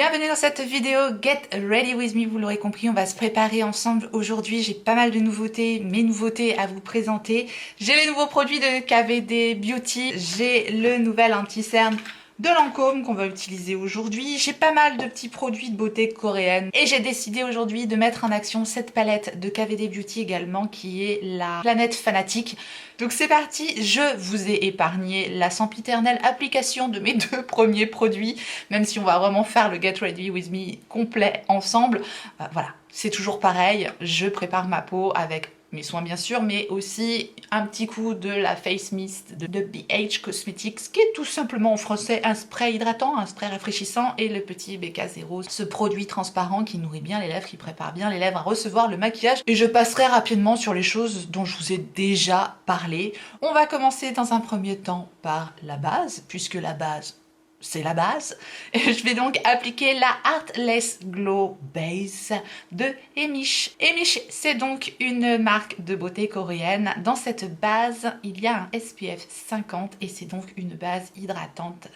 Bienvenue dans cette vidéo Get Ready With Me, vous l'aurez compris, on va se préparer ensemble aujourd'hui. J'ai pas mal de nouveautés, mes nouveautés à vous présenter. J'ai les nouveaux produits de KVD Beauty, j'ai le nouvel anti-cerne de Lancôme qu'on va utiliser aujourd'hui. J'ai pas mal de petits produits de beauté coréenne et j'ai décidé aujourd'hui de mettre en action cette palette de KVD Beauty également qui est la Planète Fanatique. Donc c'est parti, je vous ai épargné la sempiternelle application de mes deux premiers produits, même si on va vraiment faire le Get Ready With Me complet ensemble. Voilà, c'est toujours pareil, je prépare ma peau avec mes soins bien sûr, mais aussi un petit coup de la Face Mist de BH Cosmetics, qui est tout simplement en français un spray hydratant, un spray rafraîchissant, et le petit BK0, ce produit transparent qui nourrit bien les lèvres, qui prépare bien les lèvres à recevoir le maquillage. Et je passerai rapidement sur les choses dont je vous ai déjà parlé. On va commencer dans un premier temps par la base, puisque la base, c'est la base. Et je vais donc appliquer la Heartless Glow Base de Emish. Emish, c'est donc une marque de beauté coréenne. Dans cette base, il y a un SPF 50 et c'est donc une base hydratante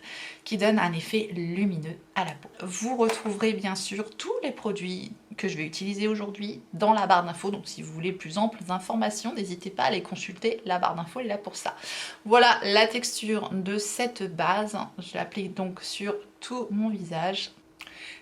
qui donne un effet lumineux à la peau. Vous retrouverez bien sûr tous les produits que je vais utiliser aujourd'hui dans la barre d'infos, donc si vous voulez plus amples informations, n'hésitez pas à les consulter, la barre d'infos est là pour ça. Voilà la texture de cette base, je l'applique donc sur tout mon visage.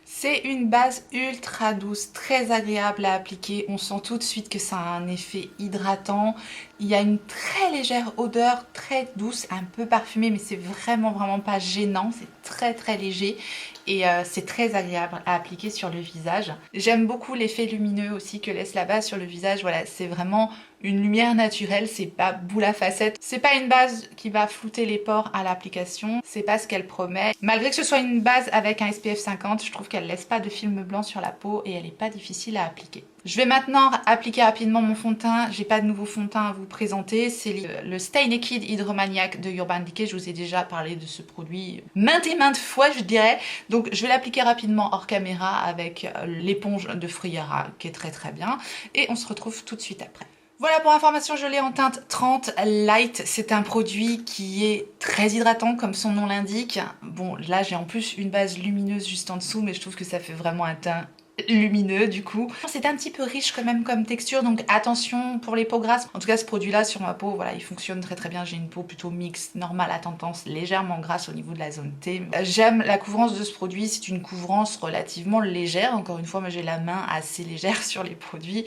C'est une base ultra douce, très agréable à appliquer. On sent tout de suite que ça a un effet hydratant. Il y a une très légère odeur, très douce, un peu parfumée, mais c'est vraiment pas gênant. C'est très léger et c'est très agréable à appliquer sur le visage. J'aime beaucoup l'effet lumineux aussi que laisse la base sur le visage. Voilà, c'est vraiment une lumière naturelle, c'est pas boule à facettes. C'est pas une base qui va flouter les pores à l'application, c'est pas ce qu'elle promet. Malgré que ce soit une base avec un SPF 50, je trouve qu'elle laisse pas de film blanc sur la peau et elle est pas difficile à appliquer. Je vais maintenant appliquer rapidement mon fond de teint. J'ai pas de nouveau fond de teint à vous présenter. C'est le Stay Naked Hydromaniac de Urban Decay. Je vous ai déjà parlé de ce produit maintes et maintes fois, je dirais. Donc je vais l'appliquer rapidement hors caméra avec l'éponge de Friera qui est très bien. Et on se retrouve tout de suite après. Voilà, pour information, je l'ai en teinte 30 Light. C'est un produit qui est très hydratant comme son nom l'indique. Bon, là j'ai en plus une base lumineuse juste en dessous, mais je trouve que ça fait vraiment un teint lumineux du coup. C'est un petit peu riche quand même comme texture, donc attention pour les peaux grasses. En tout cas ce produit là sur ma peau, voilà, il fonctionne très bien. J'ai une peau plutôt mixte, normale à tendance légèrement grasse au niveau de la zone T. J'aime la couvrance de ce produit, c'est une couvrance relativement légère. Encore une fois, moi j'ai la main assez légère sur les produits.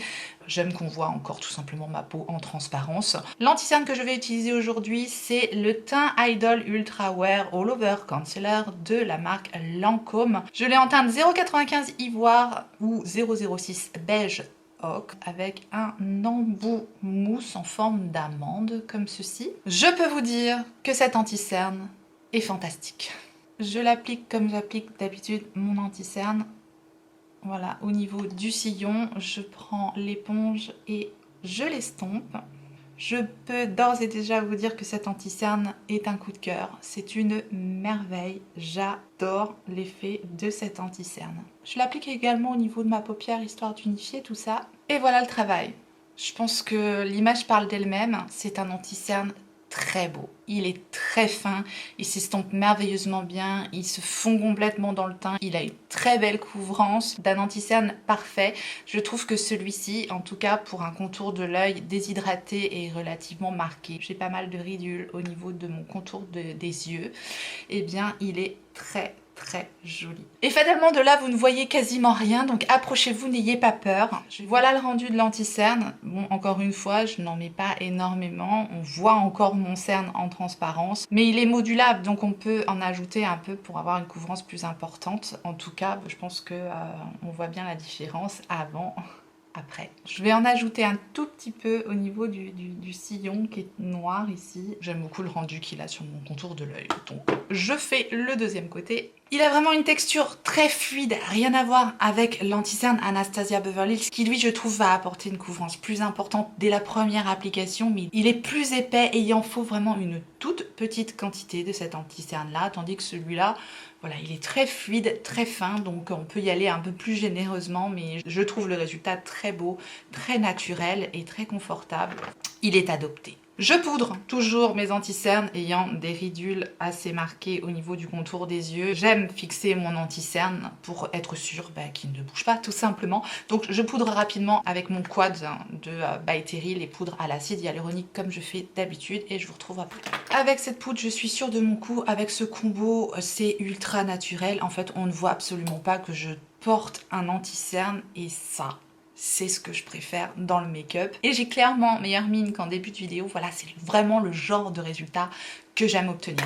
J'aime qu'on voit encore tout simplement ma peau en transparence. L'anti-cerne que je vais utiliser aujourd'hui, c'est le Teint Idol Ultra Wear All Over Concealer de la marque Lancôme. Je l'ai en teinte 0,95 ivoire ou 0,06 beige ocre avec un embout mousse en forme d'amande comme ceci. Je peux vous dire que cet anti-cerne est fantastique. Je l'applique comme j'applique d'habitude mon anti-cerne. Voilà, au niveau du sillon, je prends l'éponge et je l'estompe. Je peux d'ores et déjà vous dire que cet anti-cerne est un coup de cœur. C'est une merveille. J'adore l'effet de cet anti-cerne. Je l'applique également au niveau de ma paupière, histoire d'unifier tout ça. Et voilà le travail. Je pense que l'image parle d'elle-même. C'est un anti-cerne très beau. Il est très fin, il s'estompe merveilleusement bien, il se fond complètement dans le teint, il a une très belle couvrance, d'un anti-cerne parfait. Je trouve que celui-ci, en tout cas pour un contour de l'œil déshydraté et relativement marqué, j'ai pas mal de ridules au niveau de mon contour des yeux, et bien il est très joli. Et fatalement de là vous ne voyez quasiment rien, donc approchez-vous, n'ayez pas peur. Voilà le rendu de l'anti-cerne. Bon, encore une fois, je n'en mets pas énormément, on voit encore mon cerne en transparence, mais il est modulable, donc on peut en ajouter un peu pour avoir une couvrance plus importante. En tout cas, je pense que on voit bien la différence avant. Après, je vais en ajouter un tout petit peu au niveau du sillon qui est noir ici. J'aime beaucoup le rendu qu'il a sur mon contour de l'œil. Donc je fais le deuxième côté. Il a vraiment une texture très fluide, rien à voir avec l'anti-cerne Anastasia Beverly Hills qui lui je trouve va apporter une couvrance plus importante dès la première application, mais il est plus épais et il en faut vraiment une toute petite quantité de cet anti-cerne là, tandis que celui-là, voilà, il est très fluide, très fin, donc on peut y aller un peu plus généreusement, mais je trouve le résultat très beau, très naturel et très confortable. Il est adopté. Je poudre toujours mes anti-cernes ayant des ridules assez marquées au niveau du contour des yeux. J'aime fixer mon anti-cerne pour être sûre qu'il ne bouge pas tout simplement. Donc je poudre rapidement avec mon quad de By Terry, les poudres à l'acide hyaluronique comme je fais d'habitude et je vous retrouve après. Avec cette poudre, je suis sûre de mon coup. Avec ce combo, c'est ultra naturel. En fait, on ne voit absolument pas que je porte un anti-cerne et ça, c'est ce que je préfère dans le make-up. Et j'ai clairement meilleure mine qu'en début de vidéo. Voilà, c'est vraiment le genre de résultat que j'aime obtenir.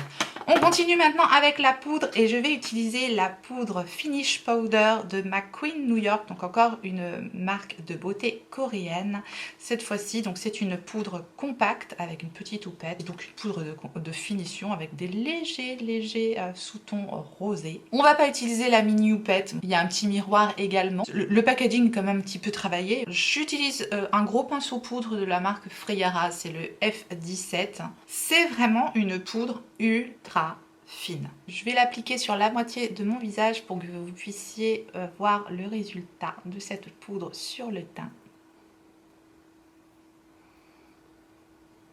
On continue maintenant avec la poudre et je vais utiliser la poudre Finish Powder de McQueen New York. Donc encore une marque de beauté coréenne. Cette fois-ci, donc c'est une poudre compacte avec une petite houppette. Donc une poudre de finition avec des légers sous-tons rosés. On va pas utiliser la mini houppette. Il y a un petit miroir également. Le packaging est quand même un petit peu travaillé. J'utilise un gros pinceau poudre de la marque Freyara. C'est le F17. C'est vraiment une poudre ultra fine. Je vais l'appliquer sur la moitié de mon visage pour que vous puissiez voir le résultat de cette poudre sur le teint.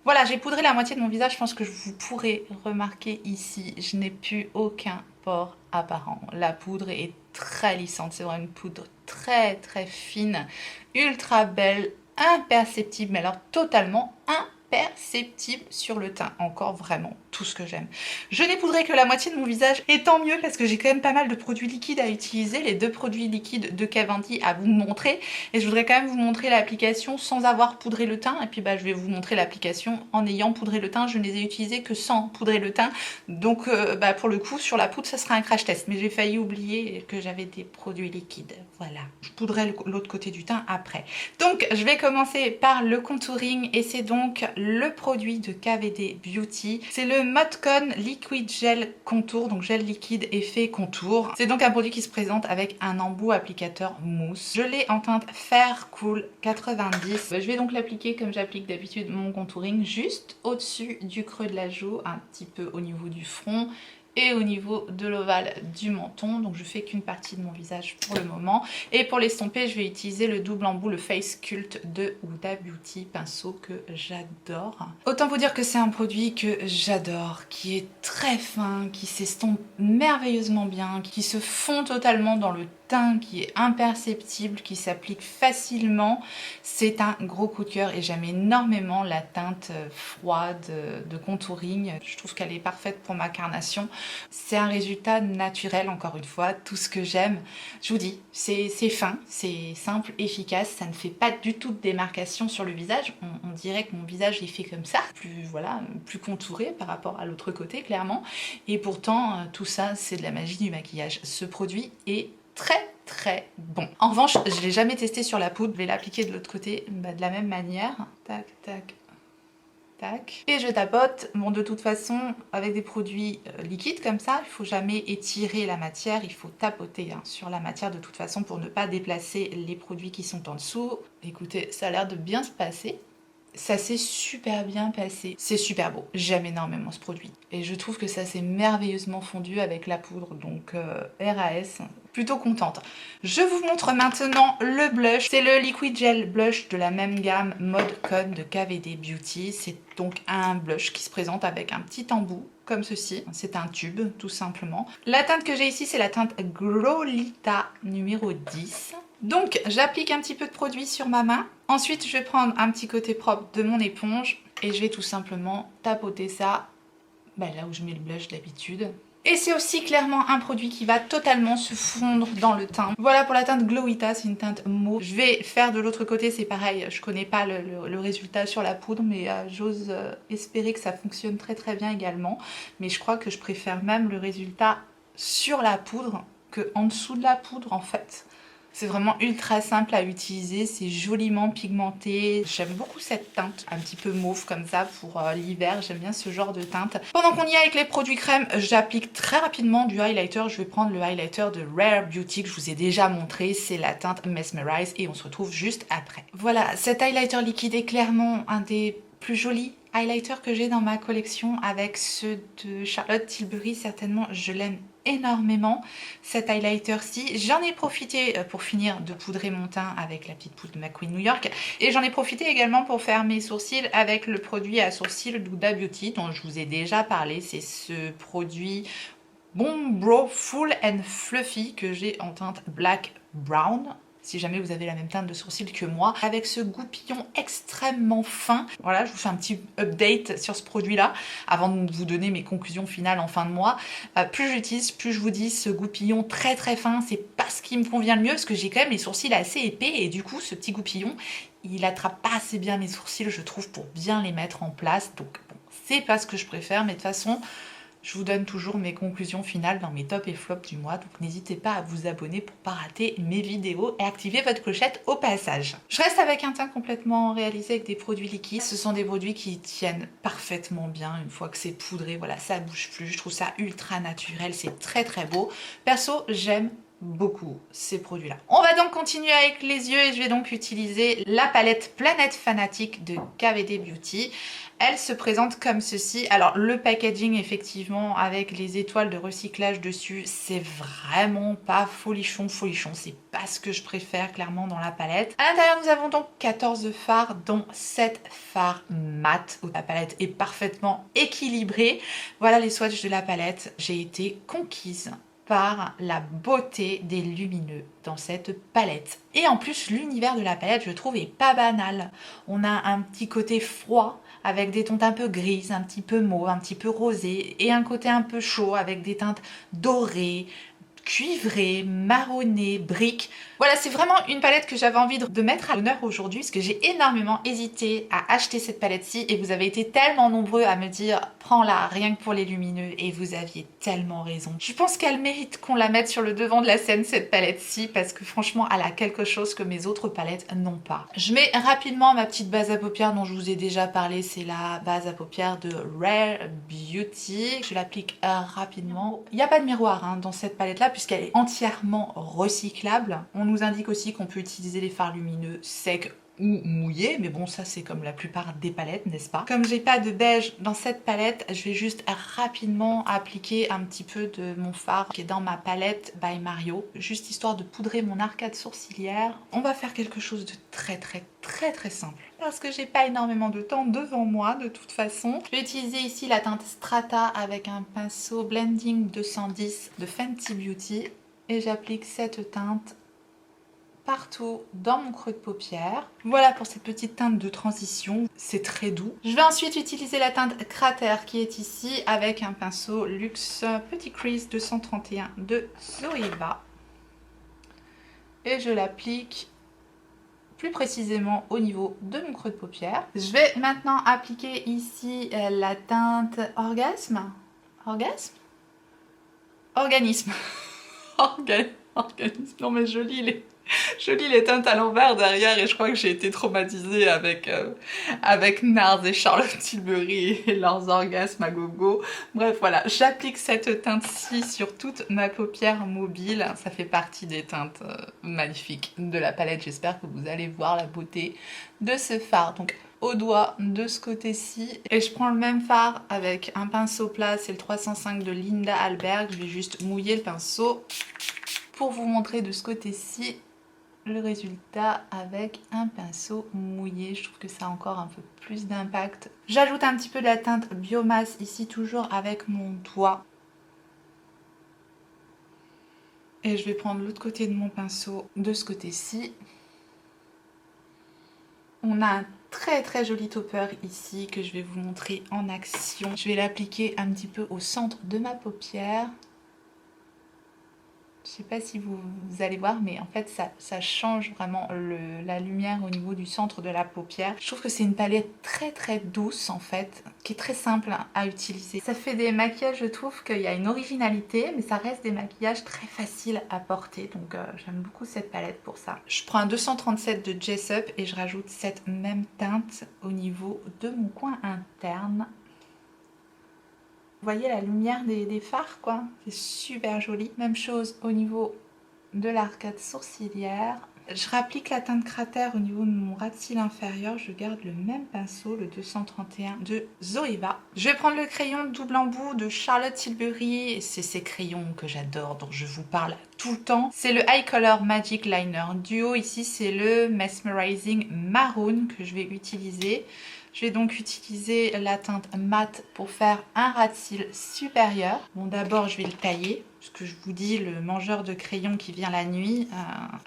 Voilà, j'ai poudré la moitié de mon visage. Je pense que vous pourrez remarquer ici, je n'ai plus aucun pore apparent. La poudre est très lissante. C'est vraiment une poudre très fine, ultra belle, imperceptible, mais alors totalement imperceptible sur le teint. Encore vraiment tout ce que j'aime. Je n'ai poudré que la moitié de mon visage et tant mieux parce que j'ai quand même pas mal de produits liquides à utiliser. Les 2 produits liquides de Cavendish à vous montrer et je voudrais quand même vous montrer l'application sans avoir poudré le teint et puis je vais vous montrer l'application en ayant poudré le teint. Je ne les ai utilisés que sans poudrer le teint donc pour le coup sur la poudre ça sera un crash test mais j'ai failli oublier que j'avais des produits liquides. Voilà, je poudrerai l'autre côté du teint après. Donc je vais commencer par le contouring et c'est donc le produit de KVD Beauty. C'est le Modcon Liquid Gel Contour, donc gel liquide effet contour. C'est donc un produit qui se présente avec un embout applicateur mousse. Je l'ai en teinte Fair Cool 90. Je vais donc l'appliquer comme j'applique d'habitude mon contouring, juste au-dessus du creux de la joue, un petit peu au niveau du front et au niveau de l'ovale du menton. Donc je fais qu'une partie de mon visage pour le moment. Et pour l'estomper, je vais utiliser le double embout, le Face Cult de Huda Beauty, pinceau que j'adore. Autant vous dire que c'est un produit que j'adore, qui est très fin, qui s'estompe merveilleusement bien, qui se fond totalement dans le teint, qui est imperceptible, qui s'applique facilement. C'est un gros coup de cœur et j'aime énormément la teinte froide de contouring. Je trouve qu'elle est parfaite pour ma carnation. C'est un résultat naturel, encore une fois, tout ce que j'aime. Je vous dis, c'est fin, c'est simple, efficace, ça ne fait pas du tout de démarcation sur le visage. On dirait que mon visage est fait comme ça, plus contouré par rapport à l'autre côté, clairement. Et pourtant, tout ça, c'est de la magie du maquillage. Ce produit est très bon. En revanche, je ne l'ai jamais testé sur la poudre. Je vais l'appliquer de l'autre côté de la même manière. Tac, tac, tac. Et je tapote. Bon, de toute façon, avec des produits liquides comme ça, il ne faut jamais étirer la matière. Il faut tapoter sur la matière de toute façon pour ne pas déplacer les produits qui sont en dessous. Écoutez, ça a l'air de bien se passer. Ça s'est super bien passé. C'est super beau. J'aime énormément ce produit. Et je trouve que ça s'est merveilleusement fondu avec la poudre. Donc RAS, plutôt contente. Je vous montre maintenant le blush. C'est le Liquid Gel Blush de la même gamme Modcon de KVD Beauty. C'est donc un blush qui se présente avec un petit embout comme ceci. C'est un tube tout simplement. La teinte que j'ai ici, c'est la teinte Growlita numéro 10. Donc j'applique un petit peu de produit sur ma main. Ensuite je vais prendre un petit côté propre de mon éponge et je vais tout simplement tapoter ça là où je mets le blush d'habitude. Et c'est aussi clairement un produit qui va totalement se fondre dans le teint. Voilà pour la teinte Glowita, c'est une teinte mauve. Je vais faire de l'autre côté, c'est pareil, je connais pas le résultat sur la poudre, mais j'ose espérer que ça fonctionne très bien également. Mais je crois que je préfère même le résultat sur la poudre que en dessous de la poudre en fait. C'est vraiment ultra simple à utiliser, c'est joliment pigmenté. J'aime beaucoup cette teinte, un petit peu mauve comme ça pour l'hiver, j'aime bien ce genre de teinte. Pendant qu'on y est avec les produits crème, j'applique très rapidement du highlighter. Je vais prendre le highlighter de Rare Beauty que je vous ai déjà montré, c'est la teinte Mesmerize et on se retrouve juste après. Voilà, cet highlighter liquide est clairement un des plus jolis highlighters que j'ai dans ma collection avec ceux de Charlotte Tilbury. Certainement, je l'aime énormément cet highlighter-ci. J'en ai profité pour finir de poudrer mon teint avec la petite poudre de McQueen New York. Et j'en ai profité également pour faire mes sourcils avec le produit à sourcils d'Huda Beauty dont je vous ai déjà parlé. C'est ce produit Bon Brow Full and Fluffy que j'ai en teinte Black Brown. Si jamais vous avez la même teinte de sourcils que moi, avec ce goupillon extrêmement fin. Voilà, je vous fais un petit update sur ce produit-là, avant de vous donner mes conclusions finales en fin de mois. Plus j'utilise, plus je vous dis, ce goupillon très très fin, c'est pas ce qui me convient le mieux, parce que j'ai quand même les sourcils assez épais, et du coup, ce petit goupillon, il attrape pas assez bien mes sourcils, je trouve, pour bien les mettre en place. Donc bon, c'est pas ce que je préfère, mais de toute façon, je vous donne toujours mes conclusions finales dans mes tops et flops du mois, donc n'hésitez pas à vous abonner pour pas rater mes vidéos et activer votre clochette au passage. Je reste avec un teint complètement réalisé avec des produits liquides. Ce sont des produits qui tiennent parfaitement bien une fois que c'est poudré, voilà, ça bouge plus. Je trouve ça ultra naturel, c'est très très beau. Perso, j'aime beaucoup ces produits là. On va donc continuer avec les yeux et je vais donc utiliser la palette Planète Fanatique de KVD Beauty. Elle se présente comme ceci. Alors le packaging effectivement avec les étoiles de recyclage dessus, c'est vraiment pas folichon, c'est pas ce que je préfère clairement dans la palette. À l'intérieur nous avons donc 14 fards dont 7 fards mat. La palette est parfaitement équilibrée. Voilà les swatchs de la palette. J'ai été conquise par la beauté des lumineux dans cette palette. Et en plus, l'univers de la palette, je trouve, est pas banal. On a un petit côté froid avec des teintes un peu grises, un petit peu mauve, un petit peu rosé, et un côté un peu chaud avec des teintes dorées, cuivré, marronné, brique. Voilà, c'est vraiment une palette que j'avais envie de mettre à l'honneur aujourd'hui parce que j'ai énormément hésité à acheter cette palette-ci et vous avez été tellement nombreux à me dire prends-la rien que pour les lumineux et vous aviez tellement raison. Je pense qu'elle mérite qu'on la mette sur le devant de la scène cette palette-ci parce que franchement elle a quelque chose que mes autres palettes n'ont pas. Je mets rapidement ma petite base à paupières dont je vous ai déjà parlé, c'est la base à paupières de Rare Beauty. Je l'applique rapidement. Il n'y a pas de miroir hein, dans cette palette-là puisqu'elle est entièrement recyclable. On nous indique aussi qu'on peut utiliser les fards lumineux secs ou mouillés, mais bon ça c'est comme la plupart des palettes, n'est-ce pas? Comme j'ai pas de beige dans cette palette, je vais juste rapidement appliquer un petit peu de mon fard qui est dans ma palette by Mario, juste histoire de poudrer mon arcade sourcilière. On va faire quelque chose de très simple parce que j'ai pas énormément de temps devant moi de toute façon. Je vais utiliser ici la teinte Strata avec un pinceau Blending 210 de Fenty Beauty et j'applique cette teinte partout dans mon creux de paupière. Voilà pour cette petite teinte de transition, c'est très doux. Je vais ensuite utiliser la teinte Cratère qui est ici avec un pinceau Luxe Petit Crease 231 de Zoeva. Et je l'applique plus précisément au niveau de mon creux de paupière. Je vais maintenant appliquer ici la teinte Orgasme. Orgasme Organisme. Organisme. Non mais je lis les teintes à l'envers derrière et je crois que j'ai été traumatisée avec NARS et Charlotte Tilbury et leurs orgasmes à gogo. Bref voilà, j'applique cette teinte-ci sur toute ma paupière mobile. Ça fait partie des teintes magnifiques de la palette. J'espère que vous allez voir la beauté de ce fard. Donc au doigt de ce côté-ci. Et je prends le même fard avec un pinceau plat, c'est le 305 de Linda Alberg. Je vais juste mouiller le pinceau pour vous montrer de ce côté-ci le résultat avec un pinceau mouillé. Je trouve que ça a encore un peu plus d'impact. J'ajoute un petit peu de la teinte Biomasse ici, toujours avec mon doigt. Et je vais prendre l'autre côté de mon pinceau de ce côté-ci. On a un très joli topper ici que je vais vous montrer en action. Je vais l'appliquer un petit peu au centre de ma paupière. Je sais pas si vous allez voir, mais en fait ça change vraiment la lumière au niveau du centre de la paupière. Je trouve que c'est une palette très douce en fait, qui est très simple à utiliser. Ça fait des maquillages, je trouve qu'il y a une originalité, mais ça reste des maquillages très faciles à porter. Donc j'aime beaucoup cette palette pour ça. Je prends un 237 de Jessup et je rajoute cette même teinte au niveau de mon coin interne. Vous voyez la lumière des fards quoi, c'est super joli. Même chose au niveau de l'arcade sourcilière. Je rapplique la teinte cratère au niveau de mon ras de cils inférieur. Je garde le même pinceau, le 231 de Zoeva. Je vais prendre le crayon double embout de Charlotte Tilbury. C'est ces crayons que j'adore, dont je vous parle tout le temps. C'est le High Color Magic Liner Duo. Ici, c'est le Mesmerizing Maroon que je vais utiliser. Je vais donc utiliser la teinte mat pour faire un ras de cils supérieur. Bon, d'abord, je vais le tailler. Ce que je vous dis, le mangeur de crayon qui vient la nuit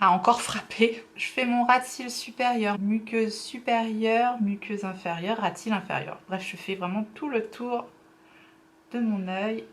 a encore frappé. Je fais mon ras de cils supérieur, muqueuse supérieure, muqueuse inférieure, ras de cils inférieur. Bref, je fais vraiment tout le tour de mon œil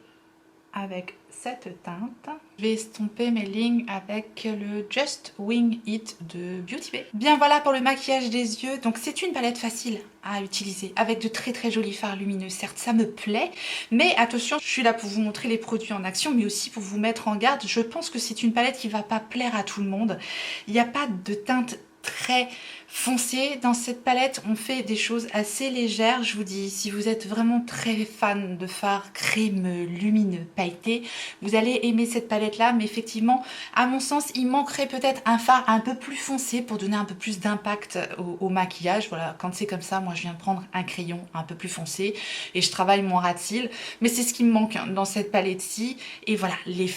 avec cette teinte. Je vais estomper mes lignes avec le Just Wing It de Beauty Bay. Bien, voilà pour le maquillage des yeux. Donc c'est une palette facile à utiliser avec de très jolis fards lumineux. Certes, ça me plaît, mais attention, je suis là pour vous montrer les produits en action, mais aussi pour vous mettre en garde. Je pense que c'est une palette qui va pas plaire à tout le monde. Il n'y a pas de teinte très foncé. Dans cette palette, on fait des choses assez légères. Je vous dis, si vous êtes vraiment très fan de fards crémeux, lumineux, pailletés, vous allez aimer cette palette-là. Mais effectivement, à mon sens, il manquerait peut-être un fard un peu plus foncé pour donner un peu plus d'impact au maquillage. Voilà, quand c'est comme ça, moi je viens de prendre un crayon un peu plus foncé et je travaille mon ras de cils. Mais c'est ce qui me manque dans cette palette-ci. Et voilà,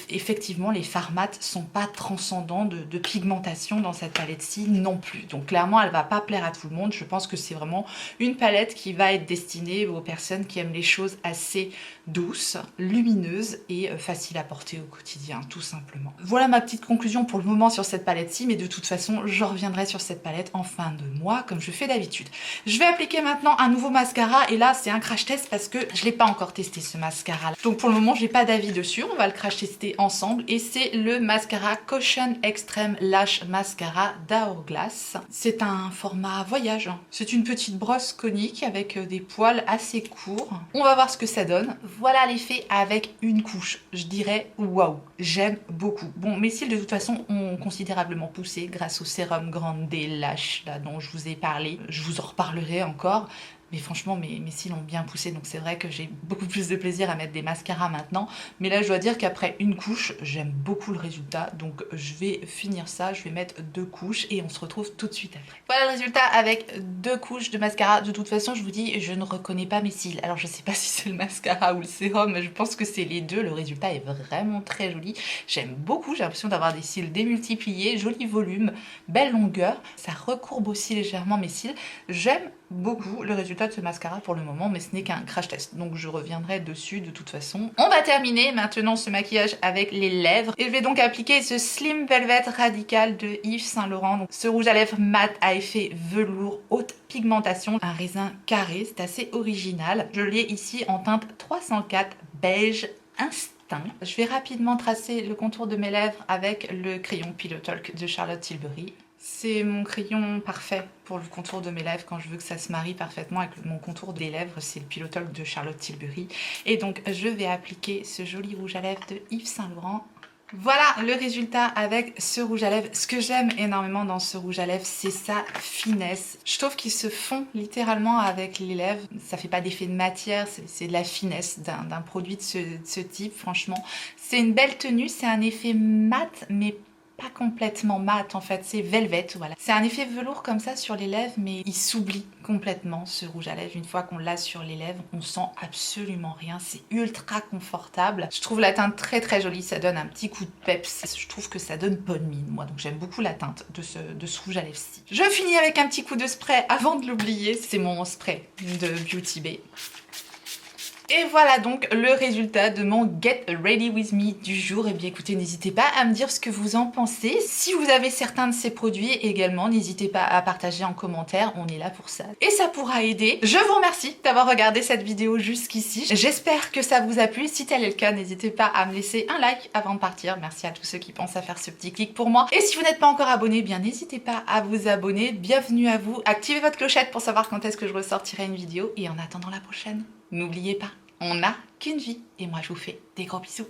effectivement, les fards mat sont pas transcendants de pigmentation dans cette palette-ci non plus. Donc clairement, elle va pas plaire à tout le monde. Je pense que c'est vraiment une palette qui va être destinée aux personnes qui aiment les choses assez douces, lumineuses et faciles à porter au quotidien, tout simplement. Voilà ma petite conclusion pour le moment sur cette palette-ci, mais de toute façon, je reviendrai sur cette palette en fin de mois, comme je fais d'habitude. Je vais appliquer maintenant un nouveau mascara, et là, c'est un crash test parce que je l'ai pas encore testé, ce mascara. Donc pour le moment, j'ai pas d'avis dessus. On va le crash tester ensemble, et c'est le mascara Caution Extreme Lash Mascara d'Hourglass. C'est un format voyage. C'est une petite brosse conique avec des poils assez courts. On va voir ce que ça donne. Voilà l'effet avec une couche. Je dirais waouh, j'aime beaucoup. Bon, mes cils de toute façon ont considérablement poussé grâce au sérum Grande Lash là dont je vous ai parlé. Je vous en reparlerai encore. Mais franchement, mes cils ont bien poussé, donc c'est vrai que j'ai beaucoup plus de plaisir à mettre des mascaras maintenant. Mais là, je dois dire qu'après une couche, j'aime beaucoup le résultat. Donc je vais finir ça, je vais mettre 2 couches et on se retrouve tout de suite après. Voilà le résultat avec 2 couches de mascara. De toute façon, je vous dis, je ne reconnais pas mes cils. Alors je sais pas si c'est le mascara ou le sérum, mais je pense que c'est les deux. Le résultat est vraiment très joli. J'aime beaucoup, j'ai l'impression d'avoir des cils démultipliés, joli volume, belle longueur. Ça recourbe aussi légèrement mes cils. J'aime beaucoup le résultat de ce mascara pour le moment, mais ce n'est qu'un crash test, donc je reviendrai dessus de toute façon. On va terminer maintenant ce maquillage avec les lèvres, et je vais donc appliquer ce Slim Velvet Radical de Yves Saint Laurent. Donc, ce rouge à lèvres mat à effet velours, haute pigmentation, un raisin carré, c'est assez original. Je l'ai ici en teinte 304 beige instinct. Je vais rapidement tracer le contour de mes lèvres avec le crayon Pillow Talk de Charlotte Tilbury. C'est mon crayon parfait pour le contour de mes lèvres quand je veux que ça se marie parfaitement avec mon contour des lèvres. C'est le Pillow Talk de Charlotte Tilbury. Et donc je vais appliquer ce joli rouge à lèvres de Yves Saint Laurent. Voilà le résultat avec ce rouge à lèvres. Ce que j'aime énormément dans ce rouge à lèvres, c'est sa finesse. Je trouve qu'il se fond littéralement avec les lèvres. Ça fait pas d'effet de matière, c'est de la finesse d'un produit de ce type, franchement. C'est une belle tenue, c'est un effet mat, mais pas complètement mat en fait, c'est velvet, voilà. C'est un effet velours comme ça sur les lèvres, mais il s'oublie complètement ce rouge à lèvres. Une fois qu'on l'a sur les lèvres, on sent absolument rien, c'est ultra confortable. Je trouve la teinte très jolie, ça donne un petit coup de peps. Je trouve que ça donne bonne mine, moi, donc j'aime beaucoup la teinte de ce rouge à lèvres-ci. Je finis avec un petit coup de spray avant de l'oublier, c'est mon spray de Beauty Bay. Et voilà donc le résultat de mon Get Ready With Me du jour. Et bien écoutez, n'hésitez pas à me dire ce que vous en pensez. Si vous avez certains de ces produits également, n'hésitez pas à partager en commentaire, on est là pour ça. Et ça pourra aider. Je vous remercie d'avoir regardé cette vidéo jusqu'ici. J'espère que ça vous a plu. Si tel est le cas, n'hésitez pas à me laisser un like avant de partir. Merci à tous ceux qui pensent à faire ce petit clic pour moi. Et si vous n'êtes pas encore abonné, bien n'hésitez pas à vous abonner. Bienvenue à vous. Activez votre clochette pour savoir quand est-ce que je ressortirai une vidéo. Et en attendant la prochaine, n'oubliez pas, on n'a qu'une vie. Et moi, je vous fais des gros bisous.